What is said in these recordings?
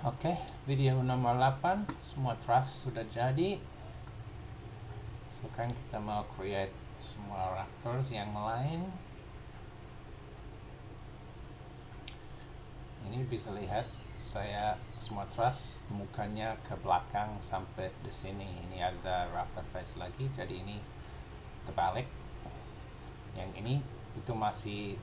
Oke, video nomor 8 semua truss sudah jadi. Sekarang kita mau create semua rafters yang lain. Ini bisa lihat saya semua truss mukanya ke belakang sampai di sini. Ini ada rafter face lagi, jadi ini terbalik. Yang ini itu masih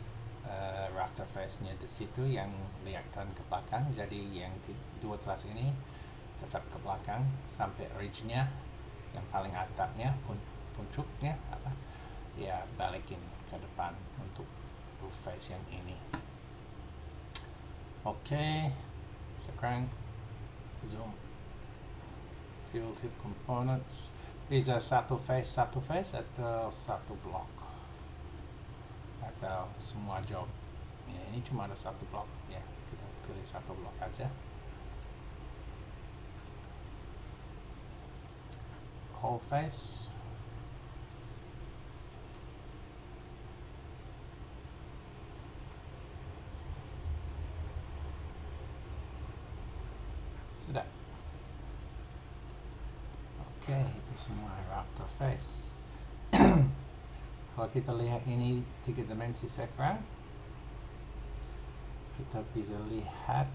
rafter face-nya di situ yang kelihatan ke belakang. Jadi yang dua truss ini tetap ke belakang sampai ridge-nya yang paling atapnya, puncuknya apa? Ya balikin ke depan untuk roof face yang ini. Oke, sekarang zoom fill tip components. Bisa satu face atau satu blok atau semua job. Ya, ini cuma ada satu blok ya, kita pilih satu blok aja. Whole face. Sudah. Oke, itu semua rafter face. Kalau kita lihat ini 3 dimensi sekarang, kita bisa lihat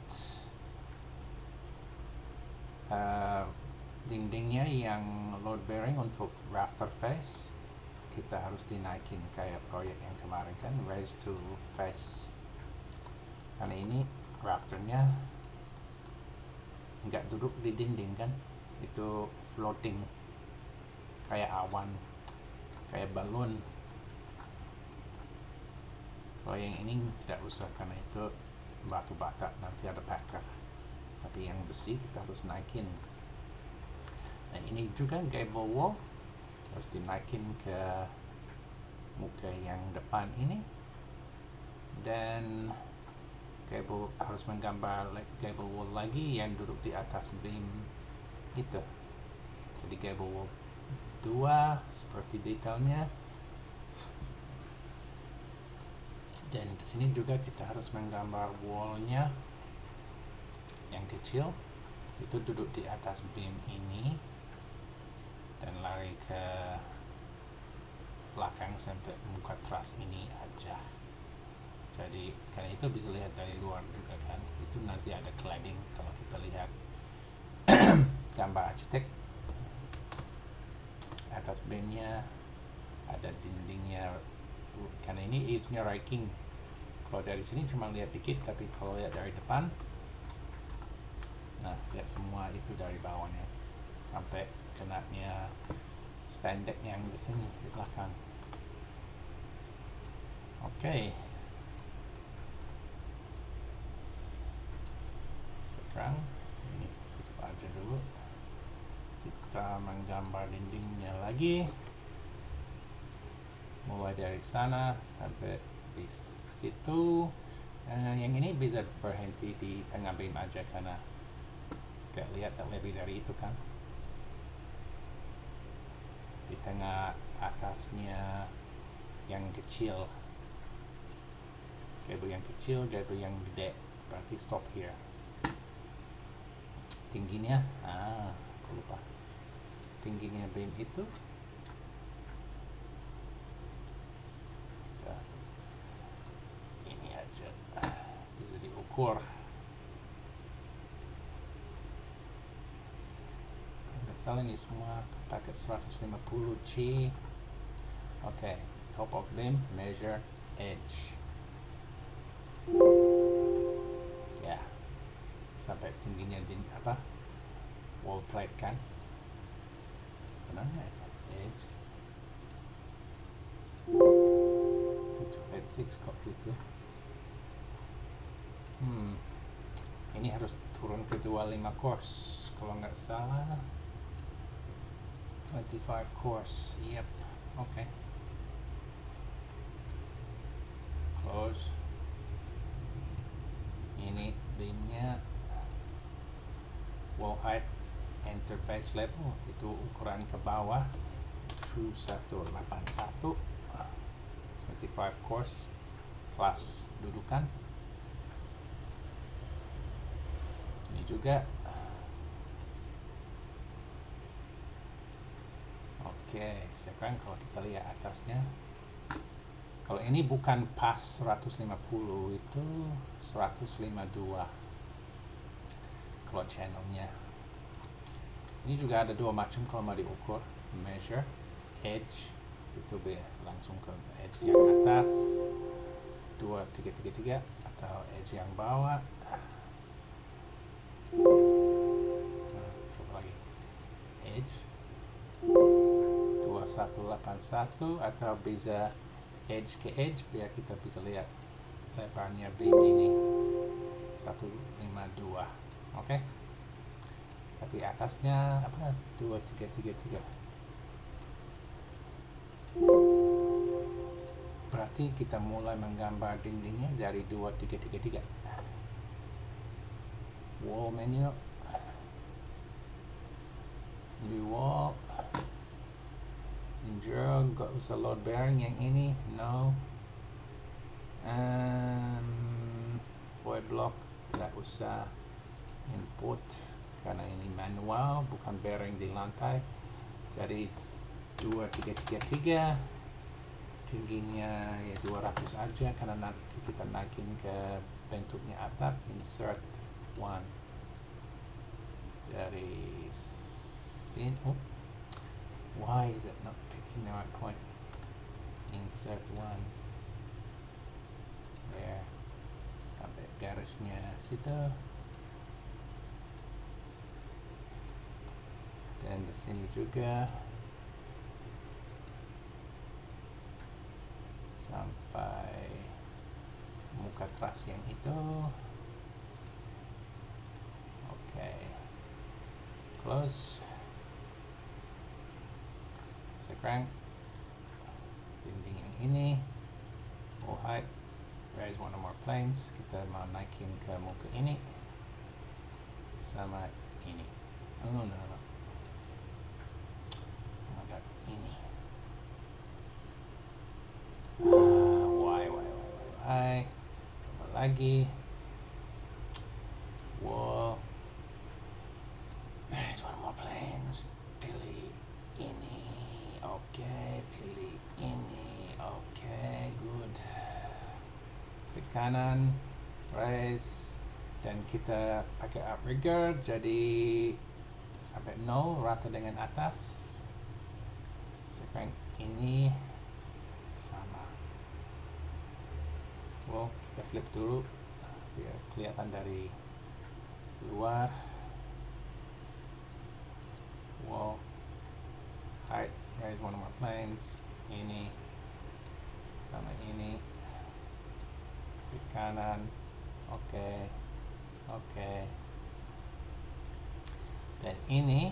dindingnya yang load bearing untuk rafter face. Kita harus dinaikin kayak proyek yang kemarin kan, raise to roof face. Karena ini rafternya nggak duduk di dinding kan, itu floating kayak awan, kayak balon. Kalau yang ini tidak usah karena itu batu bata, nanti ada packer. Tapi yang besi kita harus naikin. Dan ini juga gable wall harus dinaikin ke muka yang depan ini. Dan gable harus menggambar gable wall lagi yang duduk di atas beam itu. Jadi gable wall 2 seperti detailnya. Dan di sini juga kita harus menggambar wallnya yang kecil itu duduk di atas beam ini dan lari ke belakang sampai muka truss ini aja. Jadi karena itu bisa lihat dari luar juga kan, itu nanti ada cladding. Kalau kita lihat gambar arsitek, atas beamnya ada dindingnya, karena ini edge-nya raking. Kalau dari sini cuma lihat dikit, tapi kalau lihat dari depan, nah lihat semua itu dari bawahnya sampai kenanya spandek yang di sini di belakang. Oke. Sekarang ini tutup aja dulu. Kita menggambar dindingnya lagi. Mulai dari sana sampai di situ. Yang ini bisa berhenti di tengah beam aja karena gak lihat lebih dari itu kan. Di tengah atasnya yang kecil, gable yang kecil, gable yang gede, berarti stop here. Tingginya, aku lupa. Tingginya beam itu ini aja bisa diukur. Kalau nggak salah ini semua pakai 150C. Oke, top of beam, measure edge. Ya, sampai tingginya wall plate kan. Benar nggak itu? Edge 286 kok gitu. Ini harus turun ke 25 course kalau nggak salah. 25 course. Yep. Oke. Close. Ini beamnya wall height enter base level itu ukuran ke bawah 2181 25 course plus dudukan. Ini juga. Oke, sekarang kalau kita lihat atasnya, kalau ini bukan pas 150, itu 152 kalau channelnya. Ini juga ada dua macam kalau mau diukur. Measure edge, itu langsung ke edge yang atas 2333, atau edge yang bawah. Coba lagi, edge 2181, atau bisa edge ke edge biar kita bisa lihat lebarnya beam ini 152. Oke. Tapi atasnya apa? 2333. Berarti kita mulai menggambar dindingnya dari 2333. Wall menu, new wall, endure, gak usah load bearing yang ini, no. Void block tidak usah input karena ini manual, bukan bearing di lantai. Jadi 2333, tingginya ya 200 aja karena nanti kita naikin ke bentuknya atap. Insert one dari sini. Why is it not picking the right point? Insert one there sampai garisnya situ, dan di sini juga sampai muka teras yang itu. Oke, close. Sekarang dinding yang ini, wall height, raise one or more planes. Kita mau naikin ke muka ini sama ini. Oh no. Oh my god, ini. Why? Coba lagi. Wall. Raise one more planes. Pilih ini. Oke, pilih ini. Oke, good. Klik kanan, raise, dan kita pakai outrigger jadi sampai 0 rata dengan atas. Sekarang ini sama. Well, kita flip dulu biar kelihatan dari luar. Wall height, raise one more planes. Ini sama ini, klik kanan. Oke. Dan ini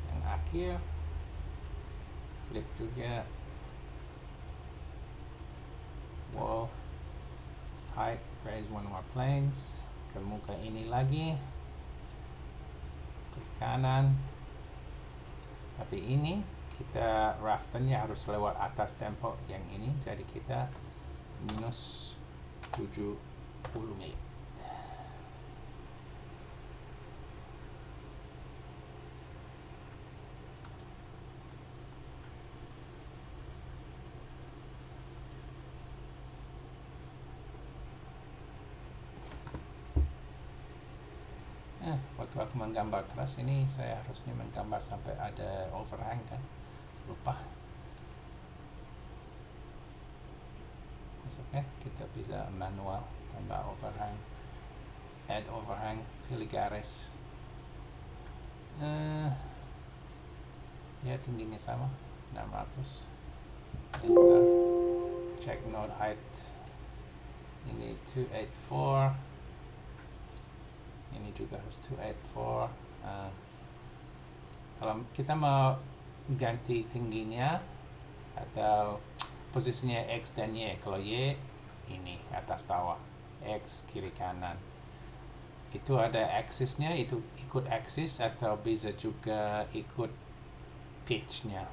yang akhir, flip juga. Wall height, raise one more planes ke muka ini lagi, klik kanan. Tapi ini kita rafternya harus lewat atas tempo yang ini, jadi kita minus 70 mili. Waktu aku menggambar teras ini, saya harusnya menggambar sampai ada overhang kan, lupa. Oke, kita bisa manual tambah overhang, add overhang, pilih garis. Ya tingginya sama 600. Enter. Check node height. Ini 284. Ini juga harus 284. Kalau kita mau ganti tingginya atau posisinya X dan Y, kalau Y ini atas bawah, X kiri kanan, itu ada aksisnya, itu ikut aksis atau bisa juga ikut pitchnya.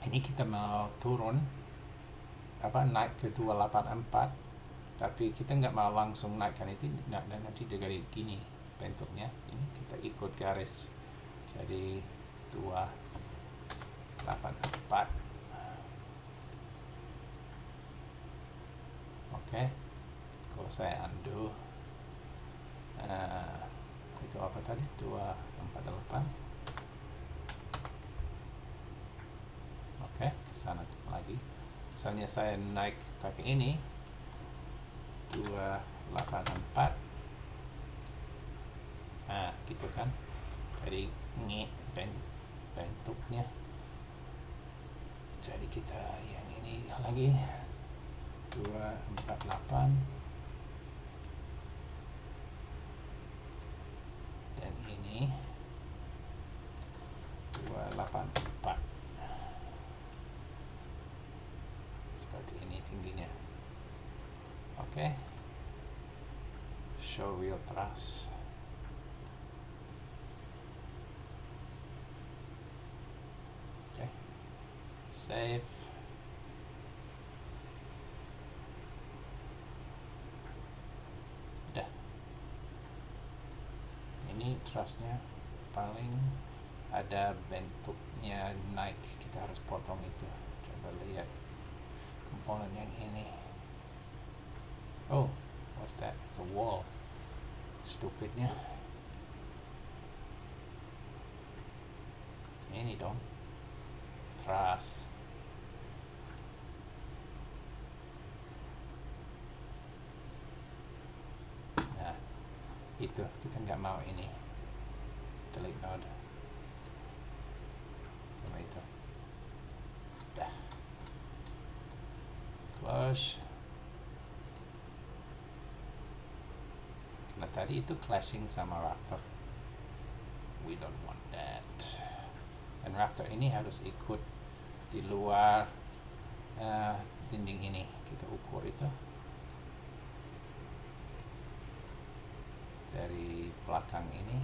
Ini kita mau turun naik ke 284, tapi kita nggak mau langsung naikkan itu, nanti dari gini bentuknya. Ini kita ikut garis, jadi 284. Oke, kalau saya undo, itu apa tadi, 248. Oke, sana lagi. Misalnya saya naik pakai ini 284. Nah, gitu kan. Jadi ini bentuknya. Jadi kita yang ini lagi 248 dan ini 284. Seperti ini tingginya. Oke. Show wheel truss. Oke. Save. Udah. Ini trussnya paling ada bentuknya naik, kita harus potong itu. Coba lihat komponen yang ini. Oh, what's that? It's a wall. Stupidnya. Ini dong. Truss. Nah, itu kita nggak mau ini. Delete node. Sama itu. Udah. Close. Nah, tadi itu clashing sama rafter. We don't want that. Dan rafter ini harus ikut di luar dinding ini. Kita ukur itu dari belakang ini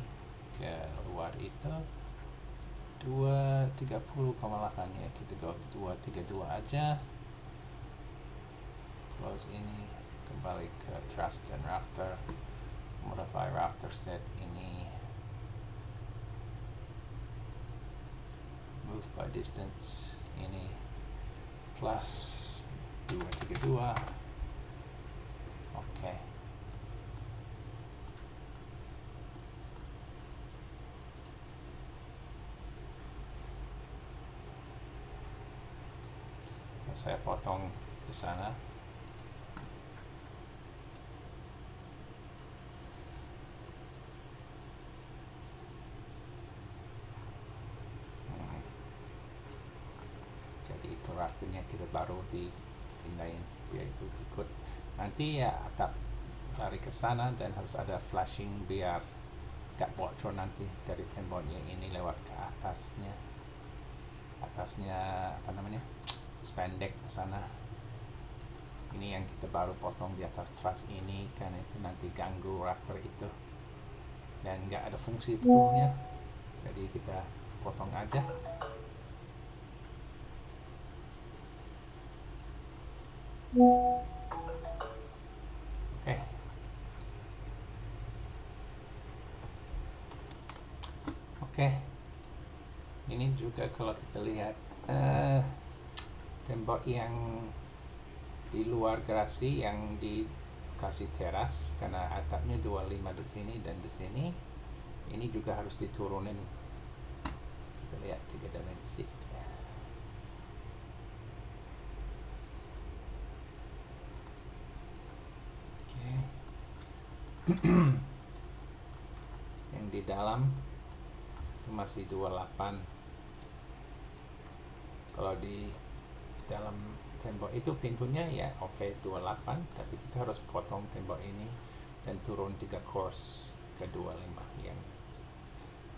ke luar itu 230,8 ya. Kita go 232 aja. Close ini, kembali ke truss dan rafter. Modify rafter set ini, move by distance ini plus 232. Oke. Saya potong di sana. Itu rafternya kita baru dipindahin biar itu ikut. Nanti ya akan lari ke sana dan harus ada flashing biar gak bocor nanti dari temboknya ini lewat ke atasnya apa namanya, spandek ke sana. Ini yang kita baru potong di atas truss ini karena itu nanti ganggu rafter itu dan gak ada fungsi betulnya, jadi kita potong aja. Oke. Ini juga kalau kita lihat tembok yang di luar garasi yang di lokasi teras, karena atapnya 25 di sini dan di sini, ini juga harus diturunin. Kita lihat 3 dimensi. Oke. Yang di dalam itu masih 28. Kalau di dalam tembok itu pintunya ya oke 28, tapi kita harus potong tembok ini dan turun 3 course ke 25 yang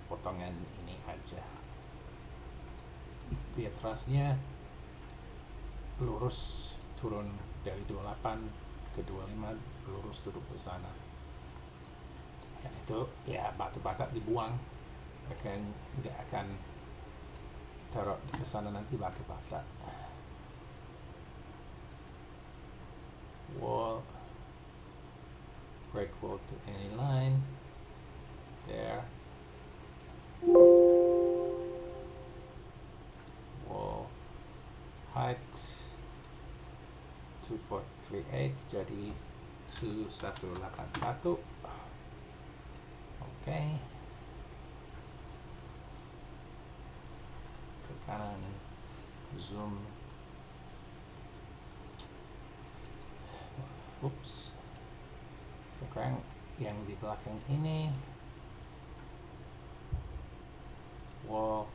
potongan ini aja biar trussnya lurus turun dari 28 ke 25, lurus duduk di sana. Dan itu ya batu-bata dibuang, nggak akan taruh di sana nanti batu-bata. Wall, break wall to any line. there. Wall height 2438 jadi 2181. Oke. Ke kanan, zoom. Oops. Sekarang yang di belakang ini, wall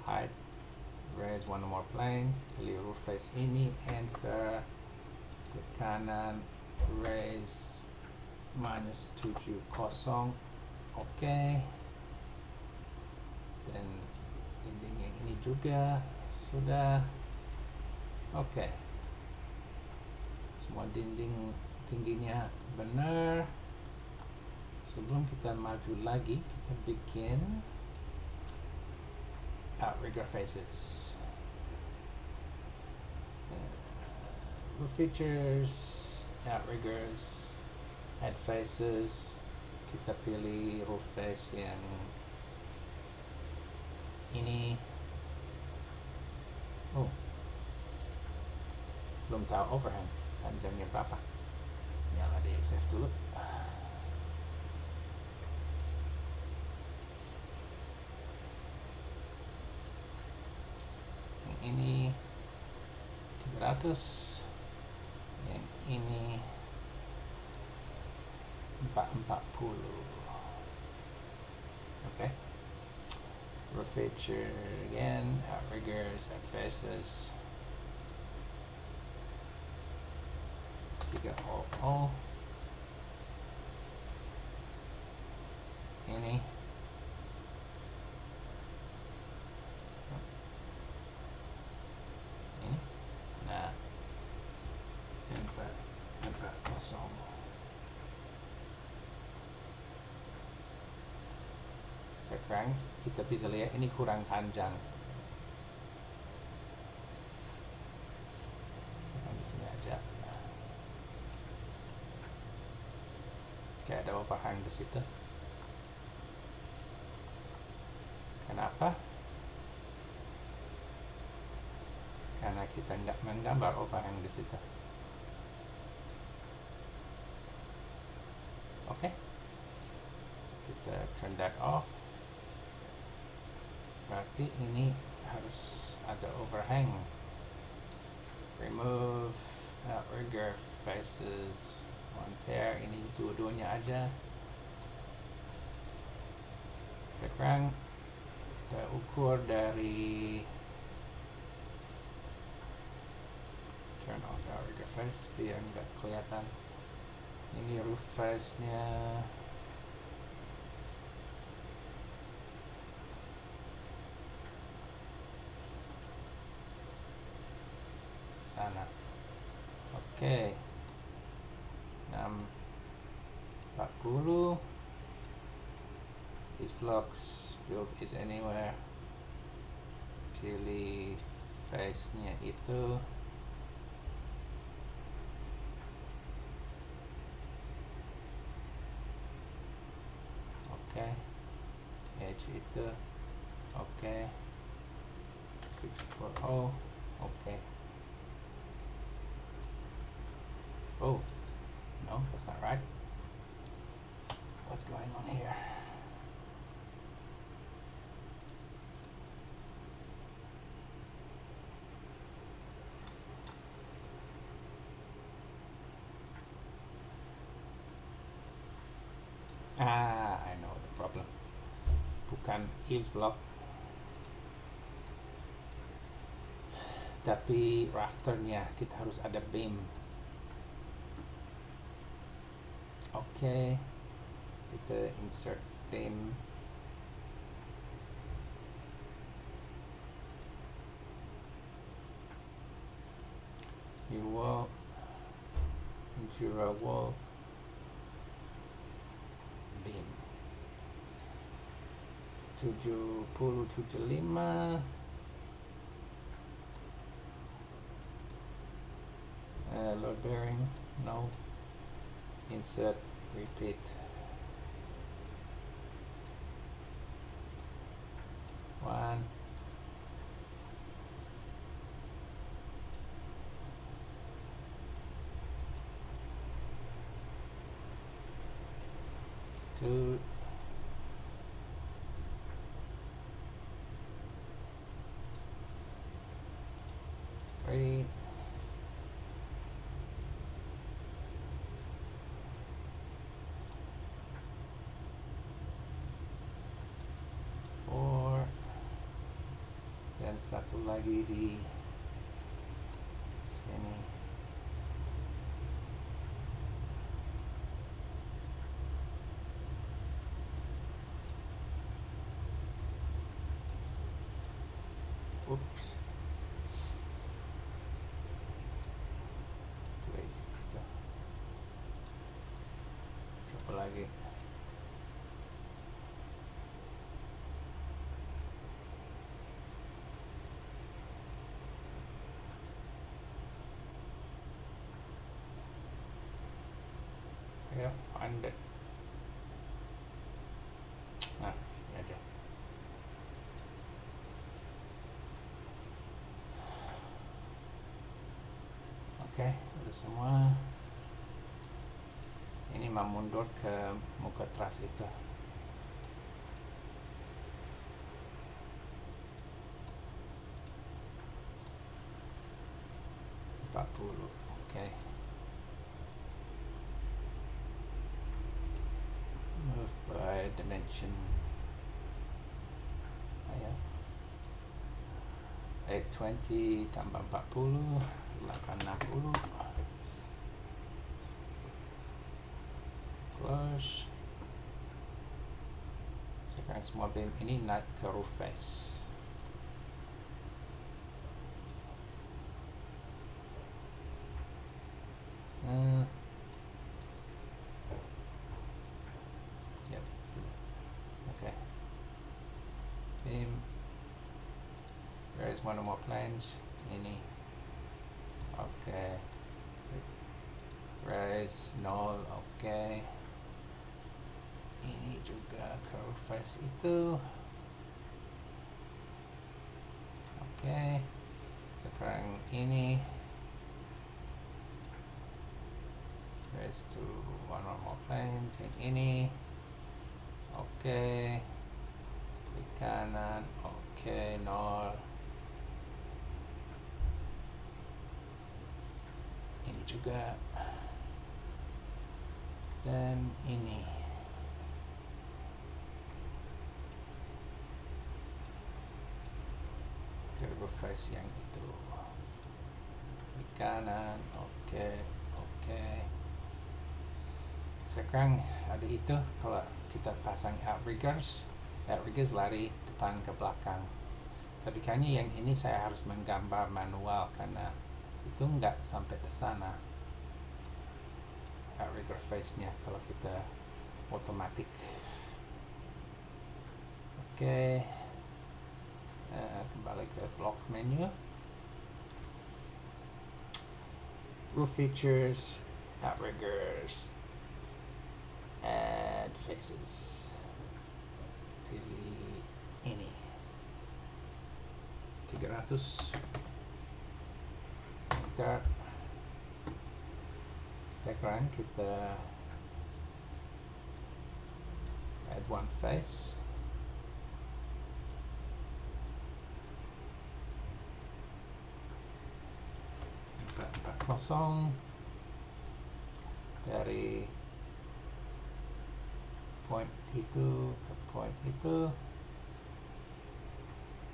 height, raise one more plane, pilih roof face ini, enter, ke kanan, raise -70, oke. Dan dinding yang ini juga sudah oke. Semua dinding tingginya benar. Sebelum kita maju lagi, kita bikin outrigger faces. Roof features, outriggers, head faces. Kita pilih roof face yang ini. Oh, belum tahu overhang panjangnya berapa. Nyala di XF dulu. Yang ini 300, yang ini 440. Okay. Roof feature again, outriggers, head faces. 300. Ini nah, empat kosong. Sekarang kita bisa lihat ini kurang panjang. Kita di sini aja. Kayak ada overhang di situ. Kenapa? Karena kita nggak menggambar overhang di situ. Oke. Kita turn that off. Berarti ini harus ada overhang. Remove outrigger faces, one pair. Ini dua-duanya aja. Sekarang kita ukur dari turn off outrigger face biar nggak kelihatan. Ini roof face-nya. Sana. Oke. 640. These blocks built is anywhere. Pilih face-nya itu. Oke. Edge itu. Oke. 640. Oke. Oh, no, that's not right. What's going on here? I know the problem. Bukan eaves block, tapi rafternya kita harus ada beam. Oke, kita insert beam. New wall, Jura wall, beam 7075. Load bearing, no. Insert, repeat. 2, 3, 4, dan satu lagi di sini. Oops. Wait, itu. Coba lagi. Ya, find it. Nah, sini aja. Oke, udah semua. Ini mau mundur ke muka truss itu. Oke. Move by dimension. Ayo. 820 tambah 40, 860. Close. Sekarang semua beam ini naik ke roof face. Yep, sini. Okay. Beam. There's one or more planes. Ini. Okay. Raise 0. Okay. Ini juga ke roof face itu. Okay. Sekarang ini. Raise to one or more planes. Yang ini. Okay. Di kanan. Okay. 0. Ini juga. Dan ini. Ke roof face yang itu. Di kanan. Okay. Okay. Sekarang ada itu, kalau kita pasang outriggers lari depan ke belakang. Tapi kayaknya yang ini saya harus menggambar manual karena itu nggak sampai ke sana outrigger face-nya kalau kita otomatik. Oke. Kembali ke block menu, roof features, outriggers, add faces, pilih ini 300, enter. Sekarang kita add one face, kosong dari point itu ke point itu,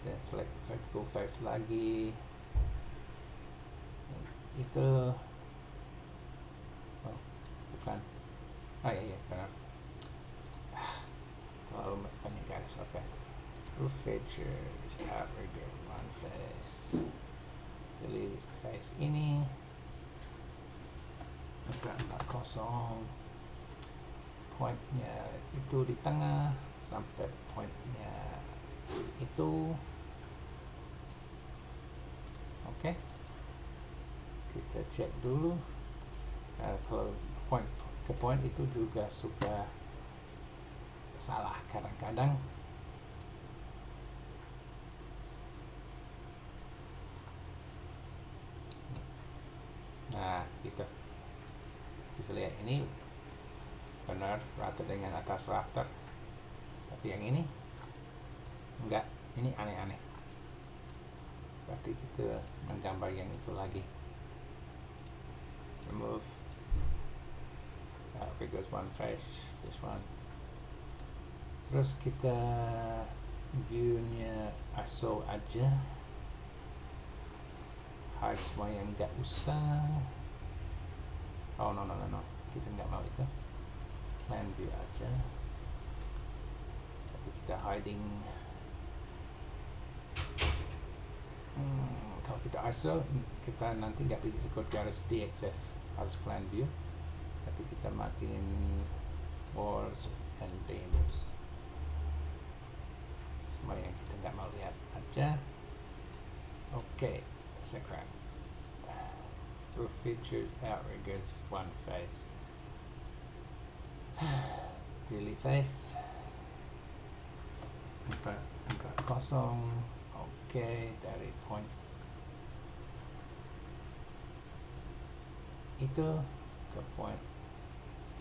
dan select vertical face lagi itu. Oh, bukan. Iya benar, terlalu banyak garis. Oke. Roof features, outrigger, one face, pilih face ini 440, pointnya itu di tengah sampai pointnya itu. Oke. Kita cek dulu. Kalau point ke point itu juga suka salah kadang-kadang. Nah, gitu. Bisa lihat ini benar rata dengan atas rafter, tapi yang ini enggak, ini aneh-aneh. Berarti kita menggambar yang itu lagi. Remove because one face, this one. Terus kita viewnya ISO aja, hide semua yang nggak usah. Oh no, kita nggak mau itu, plan view aja, tapi kita hiding. Kalau kita ISO, kita nanti nggak bisa ikut garis DXF, harus plan view, tapi kita matiin walls and beams, semua yang kita nggak mau lihat aja. Oke, secret. Roof features, outriggers, one face. Pilih face. 440. Oke, dari point itu ke point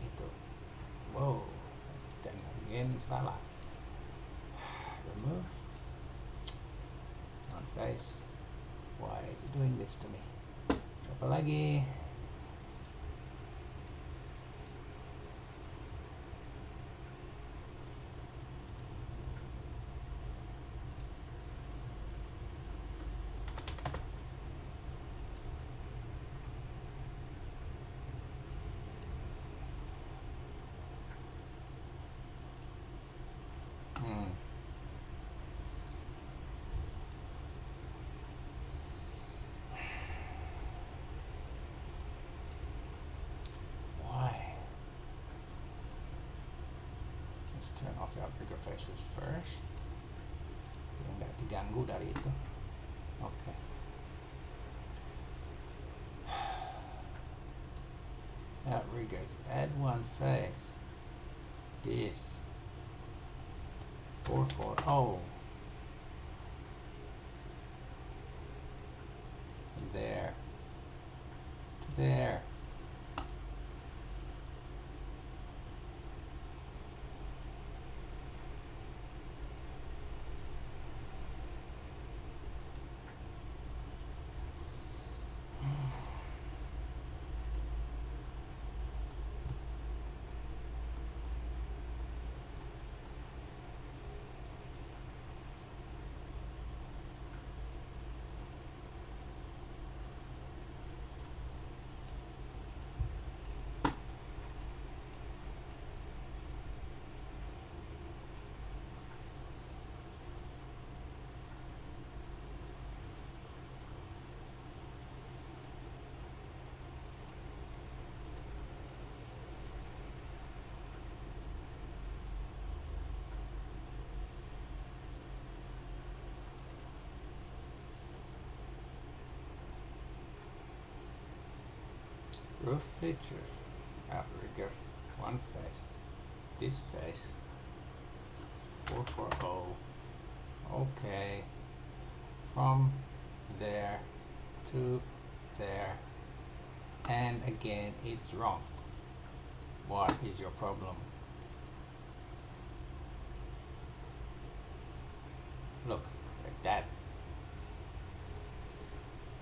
itu. Wow, dan again salah. Remove. One face. Why is it doing this to me? Coba lagi. Let's turn off the outrigger faces first. Biar nggak diganggu dari itu. Oke. Outriggers, add one face. This 440. There. There. Roof features, outrigger, one face, this face, 440. Okay, from there to there, and again it's wrong. What is your problem? Look, like that.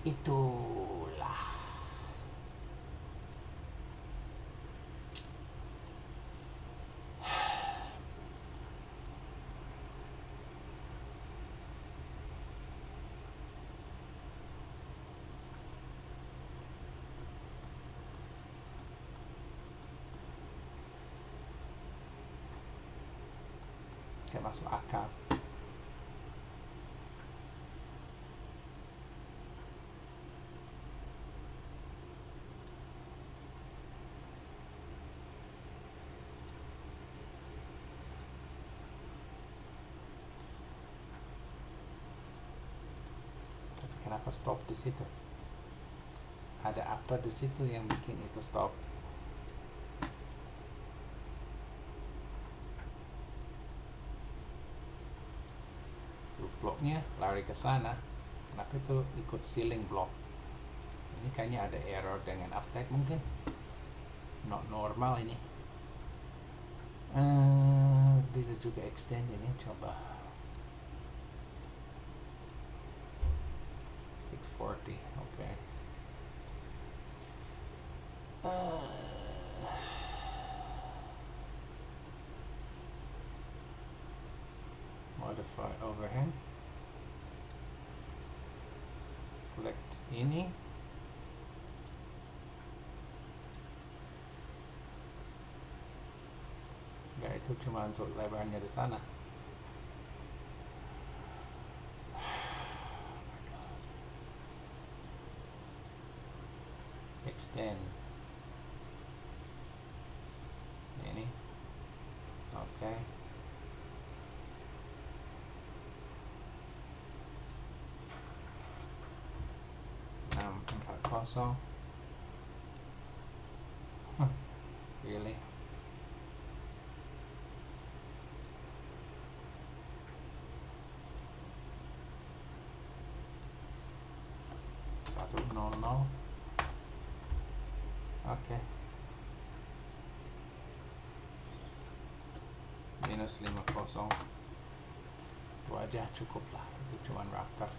Itulah. Kayak masuk akal. Tapi kenapa stop di situ? Ada apa di situ yang bikin itu stop? Blocknya lari ke sana, kenapa itu ikut ceiling block? Ini kayaknya ada error dengan update, mungkin not normal ini. Bisa juga extend ini, coba 640. Oke. Modify overhang, select ini, enggak, itu cuma untuk lebarnya di sana. Extend ini, oke. 640. Really? Satu nol nol. Oke. Minus 50. Itu aja cukup lah. Itu cuman rafter.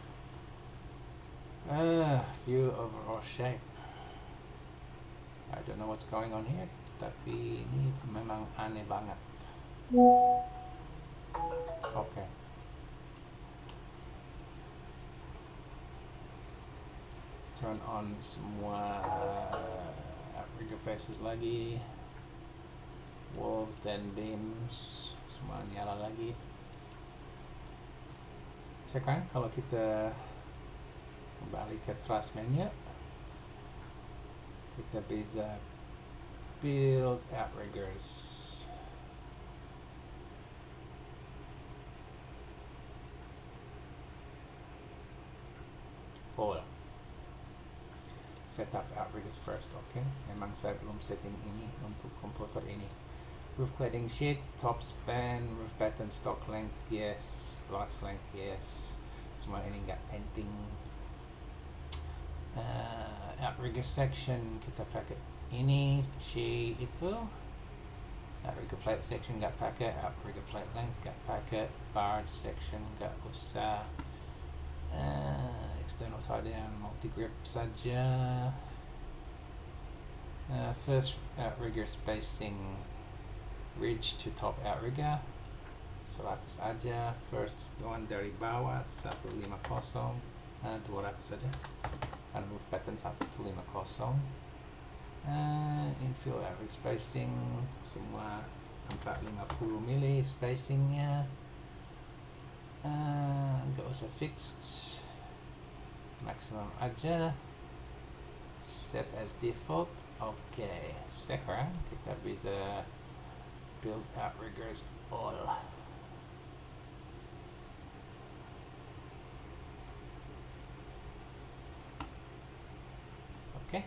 View overall shape. I don't know what's going on here. Tapi ini memang aneh banget. Oke. Turn on semua outrigger faces lagi. Walls dan beams semua nyala lagi. Sekarang kalau kita kembali ke truss menu, kita bisa build outriggers. Setup outriggers first, oke. Memang saya belum setting ini untuk komputer ini. Roof cladding sheet, top span, roof pattern, stock length, yes. Blast length, yes. Semua ini nggak penting. Outrigger section kita pakai ini, C itu. Outrigger plate section nggak pakai. Outrigger plate length nggak pakai. Barge section nggak usah. External tie down, multi grip saja. First outrigger spacing, ridge to top outrigger 100 aja. First one dari bawah 150, 200 saja. Kan roof pattern 150. Infill average spacing semua 450 mili spacingnya. Nggak usah fixed, maximum aja, set as default. Oke, sekarang kita bisa build outriggers all. Oke,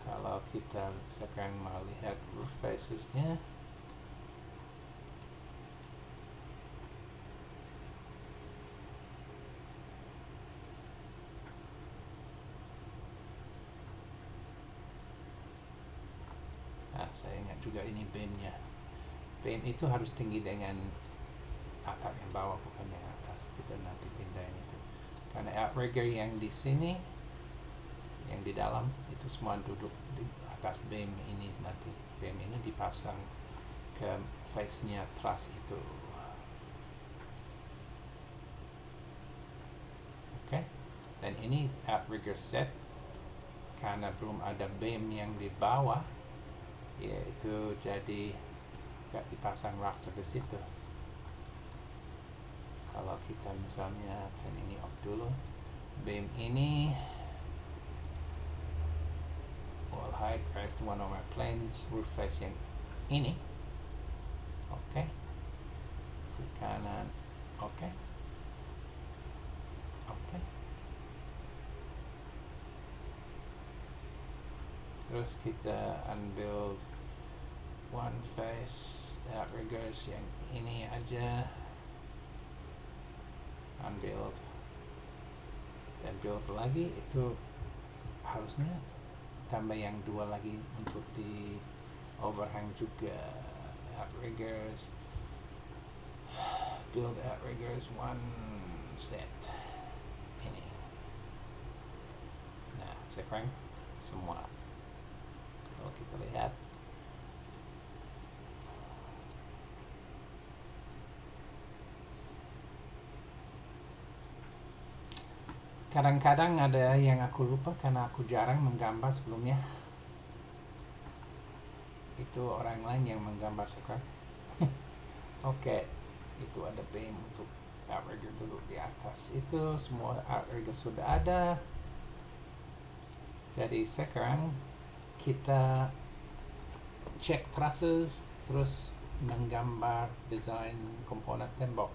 kalau kita sekarang mau lihat roof facesnya, saya ingat juga ini beamnya. Beam itu harus tinggi dengan atap yang bawah, bukan yang atas. Kita nanti pindahin itu. Karena outrigger yang di sini, yang di dalam itu semua duduk di atas beam ini. Nanti beam ini dipasang ke face-nya truss itu. Oke. Dan ini outrigger set karena belum ada beam yang di bawah, ya itu jadi gak dipasang rafter di situ. Kalau kita misalnya turn ini off dulu, beam ini wall height rise to one or more planes, roof face yang ini, oke. Klik kanan, oke. Terus kita unbuild one face outriggers yang ini aja, unbuild dan build lagi. Itu harusnya tambah yang 2 lagi untuk di overhang juga. outriggers, build outriggers one set ini. Nah, sekarang semua kalau kita lihat kadang-kadang ada yang aku lupa karena aku jarang menggambar sebelumnya. Itu orang lain yang menggambar sekarang. Oke, itu ada beam untuk outrigger dulu di atas. Itu semua outrigger sudah ada. Jadi sekarang kita cek traces terus menggambar desain komponen tembok.